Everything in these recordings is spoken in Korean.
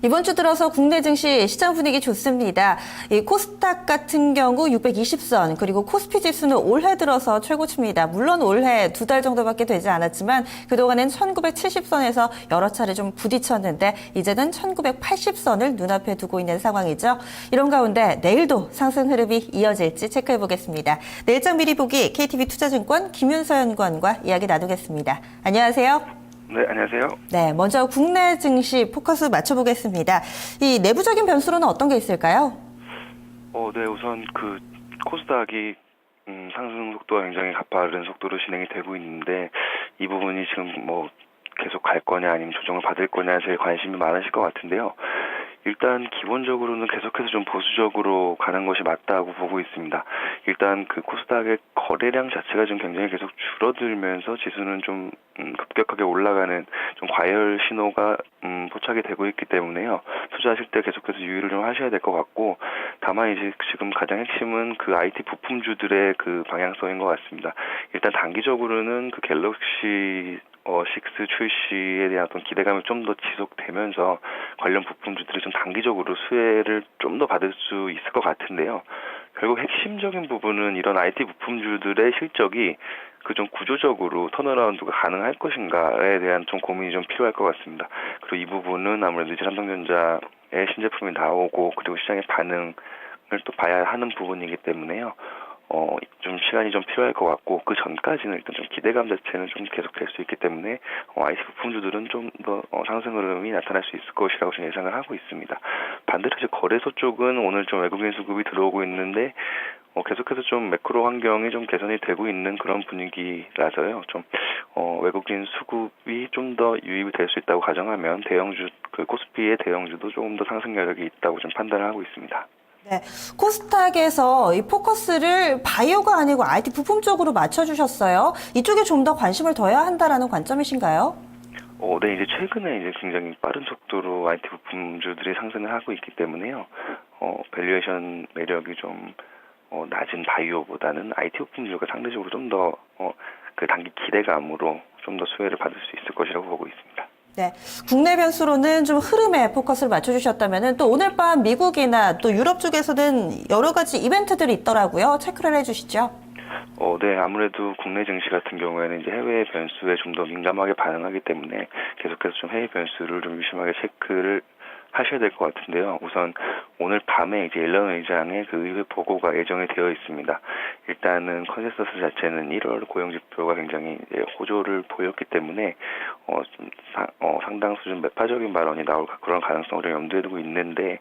이번 주 들어서 국내 증시 시장 분위기 좋습니다. 이 코스닥 같은 경우 620선, 그리고 코스피 지수는 올해 들어서 최고치입니다. 물론 올해 2달 정도밖에 되지 않았지만 그동안은 1970선에서 여러 차례 좀 부딪혔는데 이제는 1980선을 눈앞에 두고 있는 상황이죠. 이런 가운데 내일도 상승 흐름이 이어질지 체크해 보겠습니다. 내일장 미리 보기 KTB 투자증권 김윤서 연구원과 이야기 나누겠습니다. 안녕하세요. 네, 안녕하세요. 네, 먼저 국내 증시 포커스 맞춰보겠습니다. 이 내부적인 변수로는 어떤 게 있을까요? 네, 우선 코스닥이 상승 속도가 굉장히 가파른 속도로 진행이 되고 있는데 이 부분이 지금 계속 갈 거냐 아니면 조정을 받을 거냐에 제일 관심이 많으실 것 같은데요. 일단 기본적으로는 계속해서 좀 보수적으로 가는 것이 맞다고 보고 있습니다. 일단 코스닥의 거래량 자체가 지금 굉장히 계속 줄어들면서 지수는 좀 급격하게 올라가는 좀 과열 신호가 포착이 되고 있기 때문에요. 투자하실 때 계속해서 유의를 좀 하셔야 될 것 같고, 다만 이제 지금 가장 핵심은 IT 부품주들의 방향성인 것 같습니다. 일단 단기적으로는 갤럭시 6 출시에 대한 어떤 기대감이 좀 더 지속되면서 관련 부품주들이 좀 단기적으로 수혜를 좀 더 받을 수 있을 것 같은데요. 결국 핵심적인 부분은 이런 IT 부품주들의 실적이 좀 구조적으로 턴어라운드가 가능할 것인가에 대한 좀 고민이 좀 필요할 것 같습니다. 그리고 이 부분은 아무래도 이제 삼성전자의 신제품이 나오고 그리고 시장의 반응을 또 봐야 하는 부분이기 때문에요. 좀 시간이 좀 필요할 것 같고, 그 전까지는 일단 좀 기대감 자체는 좀 계속될 수 있기 때문에 IT 부품주들은 좀 더 상승 흐름이 나타날 수 있을 것이라고 좀 예상을 하고 있습니다. 반대로 이제 거래소 쪽은 오늘 좀 외국인 수급이 들어오고 있는데 계속해서 좀 매크로 환경이 좀 개선이 되고 있는 그런 분위기라서요. 좀 외국인 수급이 좀 더 유입이 될 수 있다고 가정하면 대형주 코스피의 대형주도 조금 더 상승 여력이 있다고 좀 판단을 하고 있습니다. 네, 코스닥에서 이 포커스를 바이오가 아니고 IT 부품 쪽으로 맞춰주셨어요. 이쪽에 좀 더 관심을 둬야 한다라는 관점이신가요? 네, 이제 최근에 이제 굉장히 빠른 속도로 IT 부품주들이 상승을 하고 있기 때문에요. 밸류에이션 매력이 좀 낮은 바이오보다는 IT 부품주가 상대적으로 좀 더 단기 기대감으로 좀 더 수혜를 받을 수 있을 것이라고 보고 있습니다. 네, 국내 변수로는 좀 흐름에 포커스를 맞춰주셨다면은 또 오늘 밤 미국이나 또 유럽 쪽에서는 여러 가지 이벤트들이 있더라고요. 체크를 해주시죠. 네, 아무래도 국내 증시 같은 경우에는 이제 해외 변수에 좀 더 민감하게 반응하기 때문에 계속해서 좀 해외 변수를 좀 유심하게 체크를 하셔야 될 것 같은데요. 우선 오늘 밤에 이제 옐런 의장의 의회 보고가 예정이 되어 있습니다. 일단은 컨센서스 자체는 1월 고용 지표가 굉장히 호조를 보였기 때문에 상당 수준 매파적인 발언이 나올 그런 가능성을 좀 염두에 두고 있는데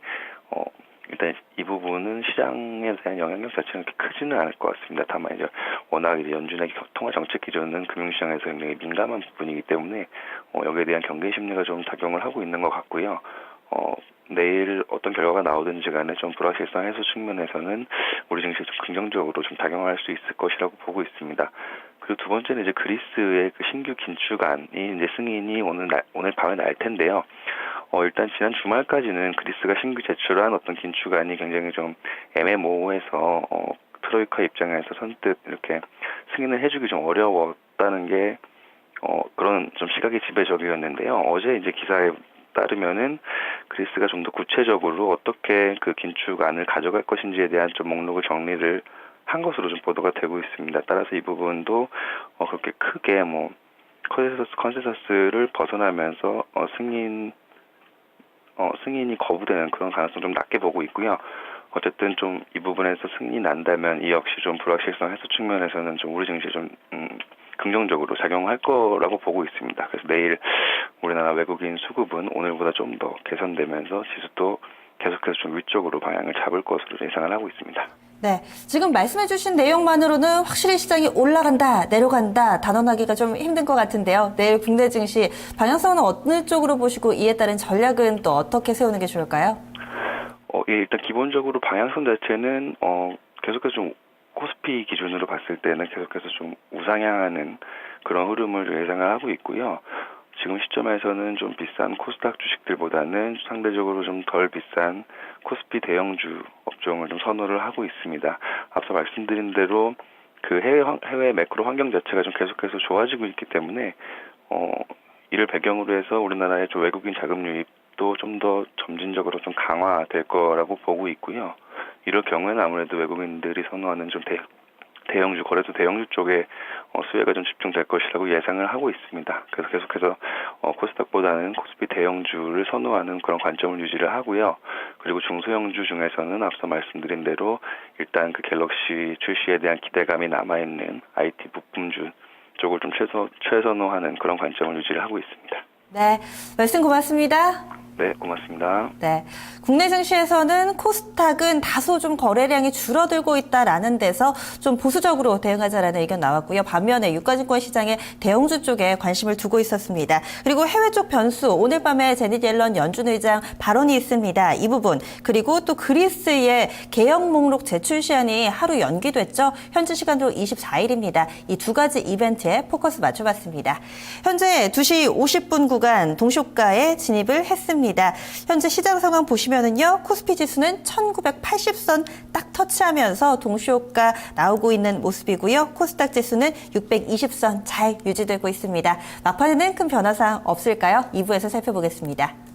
일단 이 부분은 시장에 대한 영향력 자체는 그렇게 크지는 않을 것 같습니다. 다만 이제 워낙 이제 연준의 통화 정책 기조는 금융시장에서 굉장히 민감한 부분이기 때문에 여기에 대한 경계 심리가 좀 작용을 하고 있는 것 같고요. 내일 어떤 결과가 나오든지 간에 좀 불확실성 해소 측면에서는 우리 증시에 좀 긍정적으로 좀 작용할 수 있을 것이라고 보고 있습니다. 그리고 두 번째는 이제 그리스의 신규 긴축안이 이제 승인이 오늘 밤에 날 텐데요. 일단 지난 주말까지는 그리스가 신규 제출한 어떤 긴축안이 굉장히 좀 애매모호해서 트로이카 입장에서 선뜻 이렇게 승인을 해주기 좀 어려웠다는 게 그런 좀 시각이 지배적이었는데요. 어제 이제 기사에 따르면은 그리스가 좀 더 구체적으로 어떻게 긴축안을 가져갈 것인지에 대한 좀 목록을 정리를 한 것으로 좀 보도가 되고 있습니다. 따라서 이 부분도 그렇게 크게 컨센서스를 벗어나면서 승인이 거부되는 그런 가능성 좀 낮게 보고 있고요. 어쨌든 좀 이 부분에서 승인이 난다면 이 역시 좀 불확실성 해소 측면에서는 좀 우리 증시에 좀 긍정적으로 작용할 거라고 보고 있습니다. 그래서 내일 우리나라 외국인 수급은 오늘보다 좀 더 개선되면서 지수도 계속해서 좀 위쪽으로 방향을 잡을 것으로 예상을 하고 있습니다. 네, 지금 말씀해주신 내용만으로는 확실히 시장이 올라간다, 내려간다 단언하기가 좀 힘든 것 같은데요. 내일 국내 증시 방향성은 어느 쪽으로 보시고 이에 따른 전략은 또 어떻게 세우는 게 좋을까요? 일단 기본적으로 방향성 자체는 계속해서 좀 코스피 기준으로 봤을 때는 계속해서 좀 우상향하는 그런 흐름을 예상을 하고 있고요. 지금 시점에서는 좀 비싼 코스닥 주식들보다는 상대적으로 좀 덜 비싼 코스피 대형주 업종을 좀 선호를 하고 있습니다. 앞서 말씀드린 대로 해외 매크로 환경 자체가 좀 계속해서 좋아지고 있기 때문에 이를 배경으로 해서 우리나라의 좀 외국인 자금 유입 도 좀 더 점진적으로 좀 강화될 거라고 보고 있고요. 이럴 경우에는 아무래도 외국인들이 선호하는 좀 대형주, 거래소 대형주 쪽에 수혜가 좀 집중될 것이라고 예상을 하고 있습니다. 그래서 계속해서 코스닥보다는 코스피 대형주를 선호하는 그런 관점을 유지를 하고요. 그리고 중소형주 중에서는 앞서 말씀드린 대로 일단 그 갤럭시 출시에 대한 기대감이 남아있는 IT 부품주 쪽을 좀 최선호하는 그런 관점을 유지를 하고 있습니다. 네, 말씀 고맙습니다. 네, 고맙습니다. 네, 국내 증시에서는 코스닥은 다소 좀 거래량이 줄어들고 있다라는 데서 좀 보수적으로 대응하자라는 의견 나왔고요. 반면에 유가증권 시장의 대형주 쪽에 관심을 두고 있었습니다. 그리고 해외 쪽 변수, 오늘 밤에 제닛 옐런 연준 의장 발언이 있습니다. 이 부분, 그리고 또 그리스의 개혁 목록 제출 시한이 하루 연기됐죠. 현지 시간으로 24일입니다. 이 두 가지 이벤트에 포커스 맞춰봤습니다. 현재 2시 50분 구간 동시호가에 진입을 했습니다. 현재 시장 상황 보시면은요, 코스피 지수는 1980선 딱 터치하면서 동시호가 나오고 있는 모습이고요. 코스닥 지수는 620선 잘 유지되고 있습니다. 막판에는 큰 변화사항 없을까요? 2부에서 살펴보겠습니다.